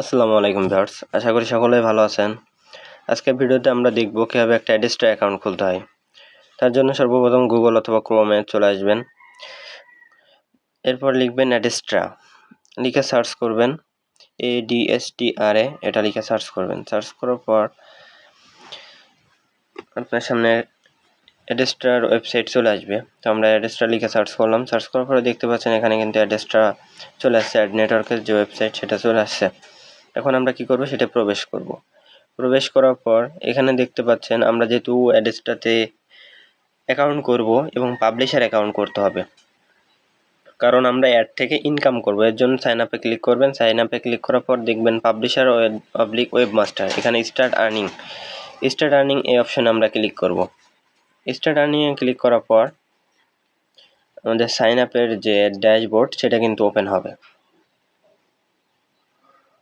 আসসালামু আলাইকুম ভিউয়ার্স, আশা করি সকলেই ভালো আছেন। আজকের ভিডিওতে আমরা দেখব কিভাবে একটা অ্যাডেস্ট্রা অ্যাকাউন্ট খুলতে হয়। তার জন্য সর্বপ্রথম গুগল অথবা ক্রোমে চলে আসবেন। এরপর লিখবেন অ্যাডেস্ট্রা, লিখে সার্চ করবেন ADSTRA, এটা লিখে সার্চ করবেন। সার্চ করার পর আপনার সামনে অ্যাডেস্ট্রার ওয়েবসাইট চলে আসবে। তো আমরা অ্যাডেস্ট্রা লিখে সার্চ করলাম। সার্চ করার পরে দেখতে পাচ্ছেন এখানে কিন্তু অ্যাডেস্ট্রা চলে আসছে, অ্যাড নেটওয়ার্কের যে ওয়েবসাইট সেটা চলে আসছে। এখন আমরা কি করব, সেটা প্রবেশ করব। প্রবেশ করার পর এখানে দেখতে পাচ্ছেন আমরা যেহেতু অ্যাডেস্ট্রাতে অ্যাকাউন্ট করব এবং পাবলিশার অ্যাকাউন্ট করতে হবে, কারণ আমরা অ্যাড থেকে ইনকাম করব। এর জন্য সাইন আপে ক্লিক করবেন। সাইন আপে ক্লিক করার পর দেখবেন পাবলিশার পাবলিক ওয়েবমাস্টার, এখানে স্টার্ট আর্নিং এই অপশনে আমরা ক্লিক করব। স্টার্ট আর্নিংয়ে ক্লিক করার পর আমাদের সাইন আপের যে ড্যাশবোর্ড সেটা কিন্তু ওপেন হবে।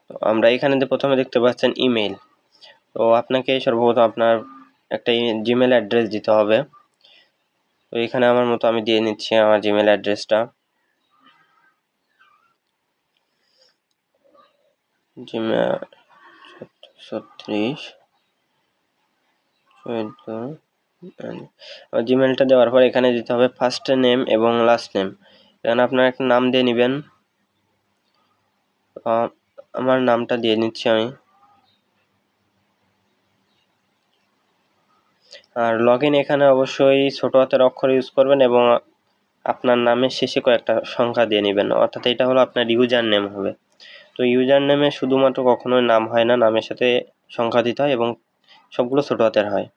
তো আমরা এখানে প্রথমে দেখতে পাচ্ছেন ইমেল। তো আপনাকে সর্বপ্রথম আপনার একটা জিমেল অ্যাড্রেস দিতে হবে। তো এখানে আমার মতো আমি দিয়ে নিচ্ছি আমার জিমেল অ্যাড্রেসটা। জিমেল 36 আমার জিমেলটা দেওয়ার পর এখানে দিতে হবে ফার্স্ট নেম এবং লাস্ট নেম। এখানে আপনার একটা নাম দিয়ে নেবেন। আমার নামটা দিয়ে নিচ্ছি আমি। আর লগ ইন এখানে অবশ্যই ছোট হাতের অক্ষর ইউজ করবেন এবং আপনার নামের শেষে কয়েকটা সংখ্যা দিয়ে নেবেন, অর্থাৎ এটা হলো আপনার ইউজার নেম হবে। তো ইউজার নেমে শুধুমাত্র কখনোই নাম হয় না, নামের সাথে সংখ্যা দিতে হয় এবং সবগুলো ছোট হাতের হয়।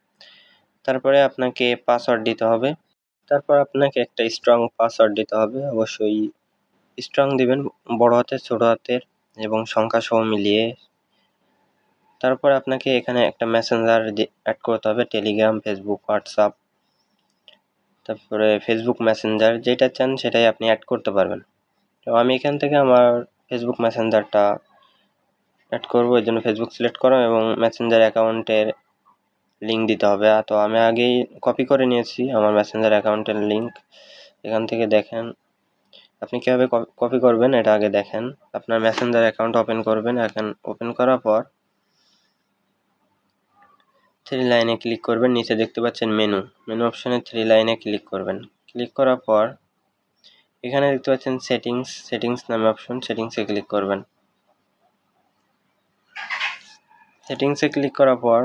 তারপরে আপনাকে পাসওয়ার্ড দিতে হবে। তারপর আপনাকে একটা স্ট্রং পাসওয়ার্ড দিতে হবে, অবশ্যই স্ট্রং দিবেন, বড় হাতের ছোট হাতের এবং সংখ্যা সহ মিলিয়ে। তারপর আপনাকে এখানে একটা মেসেঞ্জার অ্যাড করতে হবে, টেলিগ্রাম, ফেসবুক, হোয়াটসঅ্যাপ। তারপরে ফেসবুক মেসেঞ্জার যেটা চান সেটাই আপনি অ্যাড করতে পারবেন। তো আমি এখান থেকে আমার ফেসবুক মেসেঞ্জারটা অ্যাড করবো, এর জন্য ফেসবুক সিলেক্ট করো এবং মেসেঞ্জার অ্যাকাউন্টের লিঙ্ক দিতে হবে। তো আমি আগেই কপি করে নিয়েছি আমার মেসেঞ্জার অ্যাকাউন্টের লিঙ্ক। এখান থেকে দেখেন আপনি কীভাবে কপি করবেন, এটা আগে দেখেন। আপনার মেসেঞ্জার অ্যাকাউন্ট ওপেন করবেন। এখন ওপেন করার পর 3 লাইনে ক্লিক করবেন। নিচে দেখতে পাচ্ছেন মেনু অপশনে 3 লাইনে ক্লিক করবেন। ক্লিক করার পর এখানে দেখতে পাচ্ছেন সেটিংস নামে অপশন, সেটিংসে ক্লিক করবেন। সেটিংসে ক্লিক করার পর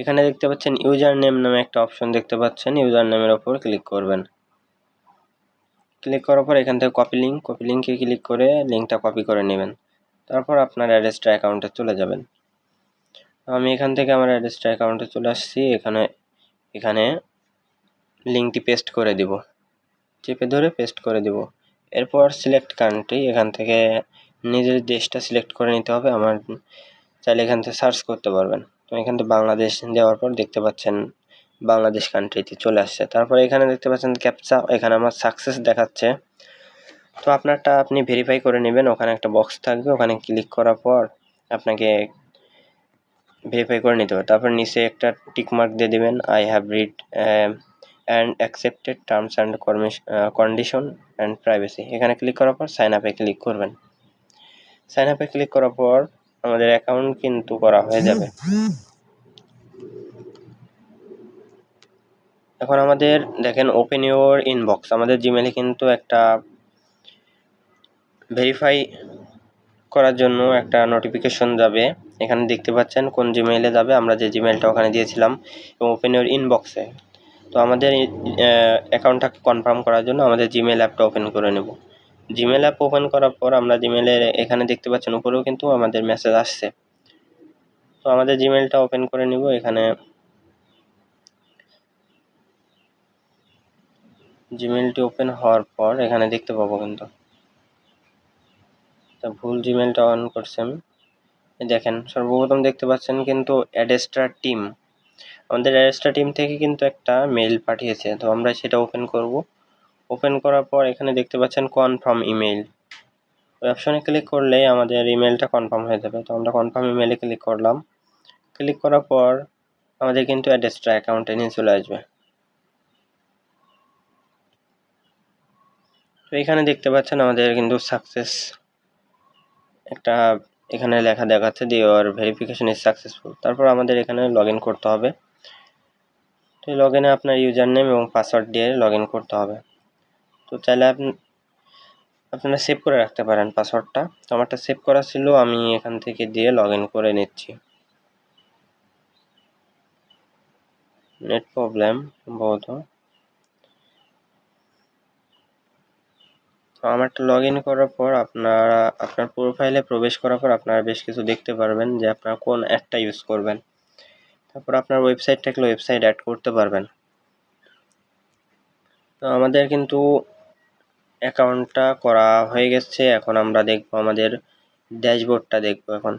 এখানে দেখতে পাচ্ছেন ইউজার নেম নামে একটা অপশন দেখতে পাচ্ছেন, ইউজার নেমের ওপর ক্লিক করবেন। ক্লিক করার পর এখান থেকে কপি লিঙ্কে ক্লিক করে লিঙ্কটা কপি করে নেবেন। তারপর আপনার অ্যাডেস্ট্রা অ্যাকাউন্টে চলে যাবেন। আমি এখান থেকে আমার অ্যাডেস্ট্রা অ্যাকাউন্টে চলে আসছি। এখানে লিঙ্কটি পেস্ট করে দিব, চেপে ধরে পেস্ট করে দিব। এরপর সিলেক্ট কান্ট্রি, এখান থেকে নিজের দেশটা সিলেক্ট করে নিতে হবে। আমার চাইলে এখান থেকে সার্চ করতে পারবেন। তো এখান থেকে বাংলাদেশ দেওয়ার পর দেখতে পাচ্ছেন বাংলাদেশ কান্ট্রিতে চলে আসছে। তারপরে এখানে দেখতে পাচ্ছেন ক্যাপচা, এখানে আমার সাকসেস দেখাচ্ছে। তো আপনারটা আপনি ভেরিফাই করে নেবেন, ওখানে একটা বক্স থাকবে, ওখানে ক্লিক করার পর আপনাকে ভেরিফাই করে নিতে হবে। তারপর নিচে একটা টিকমার্ক দিয়ে দেবেন, I have read and accepted terms and condition and privacy. এখানে ক্লিক করার পর সাইন আপে ক্লিক করবেন। সাইন আপে ক্লিক করার পর আমাদের অ্যাকাউন্ট কিন্তু করা হয়ে যাবে। এখন আমাদের দেখেন ওপেন ইউর ইনবক্স, আমাদের জিমেলে কিন্তু একটা ভেরিফাই করার জন্য একটা নোটিফিকেশন যাবে। এখানে দেখতে পাচ্ছেন কোন জিমেইলে যাবে, আমরা যে জিমেলটা ওখানে দিয়েছিলাম, এবং ওপেন ইউর ইনবক্সে। তো আমাদের অ্যাকাউন্টটাকে কনফার্ম করার জন্য আমাদের জিমেল অ্যাপটা ওপেন করে নেব। জিমেল অ্যাপ ওপেন করার পর আমরা জিমেলের এখানে দেখতে পাচ্ছেন উপরেও কিন্তু আমাদের মেসেজ আসছে। তো আমাদের জিমেলটা ওপেন করে নিব। এখানে জিমেলটি ওপেন হওয়ার পর এখানে দেখতে পাবো কিন্তু ভুল জিমেলটা অন করছি আমি। দেখেন সর্বপ্রথম দেখতে পাচ্ছেন কিন্তু অ্যাডেস্ট্রা টিম, আমাদের অ্যাডেস্ট্রা টিম থেকে কিন্তু একটা মেইল পাঠিয়েছে। তো আমরা সেটা ওপেন করব। ওপেন করার পর এখানে দেখতে পাচ্ছেন কনফার্ম ইমেইল, ওই অপশনে ক্লিক করলেই আমাদের ইমেলটা কনফার্ম হয়ে যাবে। তো আমরা কনফার্ম ইমেইলে ক্লিক করলাম। ক্লিক করার পর আমাদের কিন্তু অ্যাডেস্ট্রা অ্যাকাউন্টে নিয়ে চলে আসবে। তো এখানে দেখতে পাচ্ছেন আমাদের কিন্তু সাকসেস একটা এখানে লেখা দেখাচ্ছে যে ইওর ভেরিফিকেশন ইজ সাকসেসফুল। তারপর আমাদের এখানে লগ ইন করতে হবে। তো লগ ইনে আপনার ইউজার নেম এবং পাসওয়ার্ড দিয়ে লগ ইন করতে হবে। তো চাইলে আপনারা সেভ করে রাখতে পারেন পাসওয়ার্ডটা। তো আমারটা সেভ করা ছিল, আমি এখান থেকে দিয়ে লগ ইন করে নিচ্ছি। নেট প্রবলেম সম্ভবত। তো আমারটা লগ ইন করার পর আপনারা আপনার প্রোফাইলে প্রবেশ করার পর আপনারা বেশ কিছু দেখতে পারবেন যে আপনারা কোন অ্যাডটা ইউজ করবেন। তারপর আপনার ওয়েবসাইট থাকলে ওয়েবসাইট অ্যাড করতে পারবেন। তো আমাদের কিন্তু অ্যাকাউন্টটা করা হয়ে গেছে। এখন আমরা দেখব আমাদের ড্যাশবোর্ডটা দেখব। এখন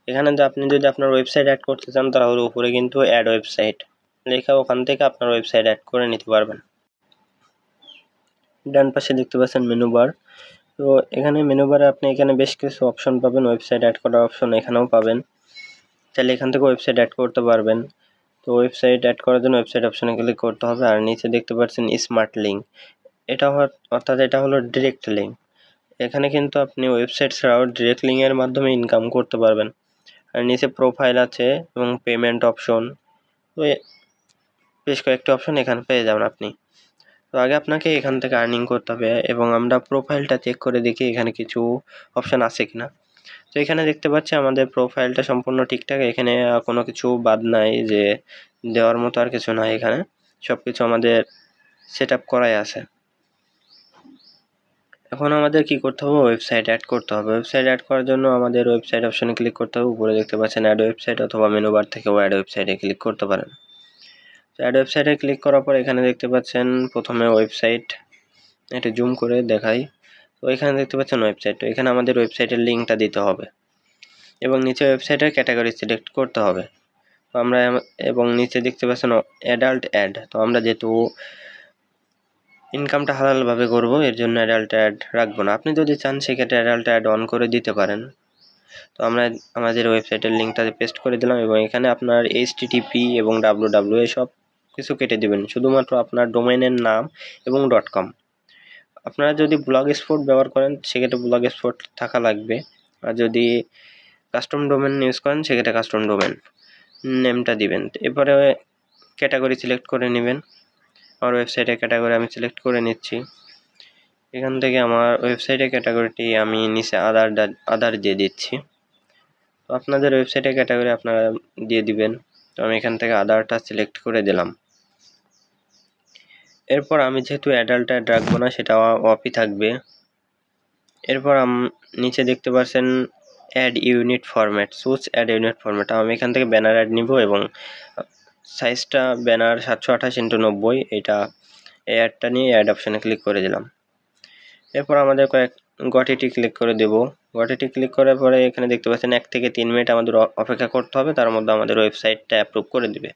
এখানে আপনি যদি আপনার ওয়েবসাইট অ্যাড করতে চান তাহলে উপরে কিন্তু অ্যাড ওয়েবসাইট লেখা, ওখান থেকে আপনার ওয়েবসাইট অ্যাড করে নিতে পারবেন। ডান পাশে দেখতে পাচ্ছেন মেনু বার। তো এখানে মেনু বারে আপনি এখানে বেশ কিছু অপশন পাবেন, ওয়েবসাইট অ্যাড করার অপশন এখানেও পাবেন। তাহলে এখান থেকে ওয়েবসাইট অ্যাড করতে পারবেন। তো ওয়েবসাইট অ্যাড করার জন্য ওয়েবসাইট অপশনে ক্লিক করতে হবে। আর নিচে দেখতে পাচ্ছেন স্মার্ট লিঙ্ক, এটা অর্থাৎ এটা হলো ডিরেক্ট লিঙ্ক। এখানে কিন্তু আপনি ওয়েবসাইট ছাড়াও ডিরেক্ট লিঙ্কের মাধ্যমে ইনকাম করতে পারবেন। আর নিচে প্রোফাইল আছে এবং পেমেন্ট অপশন, তো বেশ কয়েকটি অপশন এখানে পেয়ে যাবেন আপনি। তো আগে আপনাকে এখান থেকে আর্নিং করতে হবে এবং আমরা প্রোফাইলটা চেক করে দেখি এখানে কিছু অপশন আছে কিনা। তো এখানে দেখতে পাচ্ছি আমাদের প্রোফাইলটা সম্পূর্ণ ঠিকঠাক, এখানে কোনো কিছু বাদ নাই, যে দেওয়ার মতো আর কিছু নাই। এখানে সব কিছু আমাদের সেট আপ করাই আছে। এখন আমাদের কি করতে হবে, ওয়েবসাইট অ্যাড করতে হবে। ওয়েবসাইট অ্যাড করার জন্য আমাদের ওয়েবসাইট অপশনে ক্লিক করতে হবে। উপরে দেখতে পাচ্ছেন অ্যাড ওয়েবসাইট, অথবা মেনু বার থেকেও অ্যাড ওয়েবসাইটে ক্লিক করতে পারেন। তো অ্যাড ওয়েবসাইটে ক্লিক করার পর এখানে দেখতে পাচ্ছেন প্রথমে ওয়েবসাইট, এটা জুম করে দেখাই। তো এখানে দেখতে পাচ্ছেন ওয়েবসাইট, তো এখানে আমাদের ওয়েবসাইটের লিঙ্কটা দিতে হবে এবং নিচে ওয়েবসাইটের ক্যাটাগরি সিলেক্ট করতে হবে। তো আমরা এবং নিচে দেখতে পাচ্ছেন অ্যাডাল্ট অ্যাড, তো আমরা যেহেতু ইনকামটা হালালভাবে করব এর জন্য অ্যাডাল্ট অ্যাড রাখবো না। আপনি যদি চান সেক্ষেত্রে অ্যাডাল্ট অ্যাড অন করে দিতে পারেন। তো আমরা আমাদের ওয়েবসাইটের লিঙ্কটা পেস্ট করে দিলাম এবং এখানে আপনার HTTP এবং www সব কিছু কেটে দিবেন, শুধুমাত্র আপনার ডোমেইনের নাম এবং .com। আপনারা যদি ব্লগ স্পট ব্যবহার করেন সেক্ষেত্রে ব্লগ স্পট থাকা লাগবে, আর যদি কাস্টম ডোমেন ইউজ করেন সেক্ষেত্রে কাস্টম ডোমেন নেমটা দিবেন। এরপরে ক্যাটাগরি সিলেক্ট করে নেবেন। আমার ওয়েবসাইটের ক্যাটাগরি আমি সিলেক্ট করে নিচ্ছি। এখান থেকে আমার ওয়েবসাইটের ক্যাটাগরিটি আমি নিচে আদার দিয়ে দিচ্ছি। তো আপনাদের ওয়েবসাইটের ক্যাটাগরি আপনারা দিয়ে দিবেন। তো আমি এখান থেকে আদারটা সিলেক্ট করে দিলাম। এরপর আমি যেহেতু অ্যাডাল্ট অ্যাড রাখবো না, সেটা অফই থাকবে। এরপর নিচে দেখতে পাচ্ছেন ad unit format, choose ad unit format. আমি এখান থেকে ব্যানার অ্যাড নিব এবং সাইজটা ব্যানার 728x90, এটা এই অ্যাডটা নিয়ে অ্যাড অপশানে ক্লিক করে দিলাম। এরপর আমাদের গটিটি ক্লিক করে দেব। গটিটি ক্লিক করার পরে এখানে দেখতে পাচ্ছেন 1 থেকে 3 মিনিট আমাদের অপেক্ষা করতে হবে, তার মধ্যে আমাদের ওয়েবসাইটটা অ্যাপ্রুভ করে দিবে।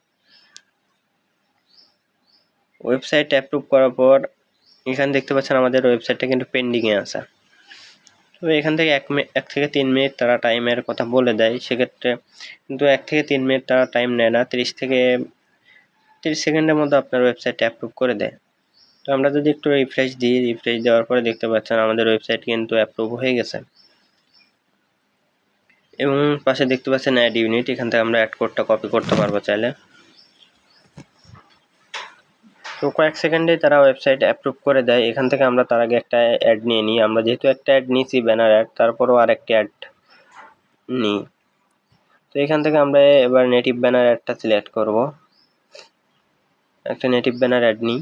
ওয়েবসাইট অ্যাপ্রুভ করার পর এখানে দেখতে পাচ্ছেন আমাদের ওয়েবসাইটটা কিন্তু পেন্ডিংয়ে আছে। তো এখান থেকে 1 থেকে 3 মিনিট তারা টাইমের কথা বলে দেয়, সেক্ষেত্রে কিন্তু 1 থেকে 3 মিনিট তারা টাইম নেয় না, 30 থেকে 30 সেকেন্ডের মধ্যে আপনার ওয়েবসাইটটা অ্যাপ্রুভ করে দেয়। তো আমরা যদি একটু রিফ্রেশ দিই, রিফ্রেশ দেওয়ার পরে দেখতে পাচ্ছেন আমাদের ওয়েবসাইট কিন্তু অ্যাপ্রুভ হয়ে গেছে। এবং পাশে দেখতে পাচ্ছেন অ্যাড ইউনিট, এখান থেকে আমরা অ্যাড কোডটা কপি করতে পারবো চাইলে। তো কয়েক সেকেন্ডে তারা ওয়েবসাইট অ্যাপ্রুভ করে দেয়। এখান থেকে আমরা তার আগে একটা অ্যাড নিয়ে নিই। আমরা যেহেতু একটা অ্যাড নিয়েছি ব্যানার অ্যাড, তারপরও আর একটি অ্যাড নিই। তো এখান থেকে আমরা এবার নেটিভ ব্যানার অ্যাডটা সিলেক্ট করব। একটা নেটিভ ব্যানার অ্যাড নিই।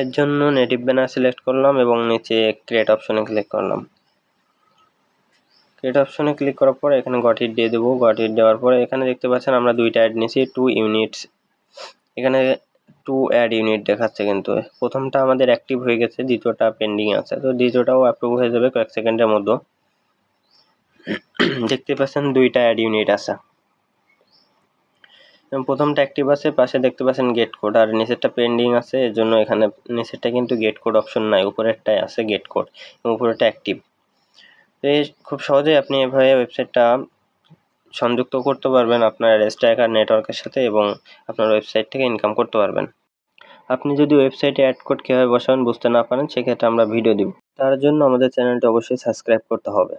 এর জন্য নেটিভ ব্যানার সিলেক্ট করলাম এবং নিচে ক্রিয়েট অপশনে ক্লিক করলাম। ক্রিয়েট অপশনে ক্লিক করার পরে এখানে গট ইট দিয়ে দেবো। গট ইট দেওয়ার পরে এখানে দেখতে পাচ্ছেন আমরা দুইটা অ্যাড নিয়েছি, 2 ইউনিটস। এখানে 2 অ্যাড ইউনিট দেখাচ্ছে, কিন্তু প্রথমটা আমাদের অ্যাক্টিভ হয়ে গেছে, দ্বিতীয়টা পেন্ডিং আছে। তো দ্বিতীয়টাও অ্যাপ্রুভ হয়ে যাবে কয়েক সেকেন্ডের মধ্যে। দেখতে পাচ্ছেন 2টা অ্যাড ইউনিট আছে, প্রথমটা অ্যাক্টিভ আছে, পাশে দেখতে পাচ্ছেন গেট কোড, আর নিচেরটা পেন্ডিং আছে। এর জন্য এখানে নিচেরটা কিন্তু গেট কোড অপশন নাই, উপরেরটাই আছে গেট কোড এবং উপরেরটা অ্যাক্টিভ। তো খুব সহজেই আপনি এভাবে ওয়েবসাইটটা সংযুক্ত করতে পারবেন আপনার অ্যাডস্ট্যাক আর নেটওয়ার্কের সাথে এবং আপনার ওয়েবসাইট থেকে ইনকাম করতে পারবেন। আপনি যদি ওয়েবসাইটে অ্যাড কোড কীভাবে বসাবেন বুঝতে না পারেন, সেক্ষেত্রে আমরা ভিডিও দিব। তার জন্য আমাদের চ্যানেলটি অবশ্যই সাবস্ক্রাইব করতে হবে।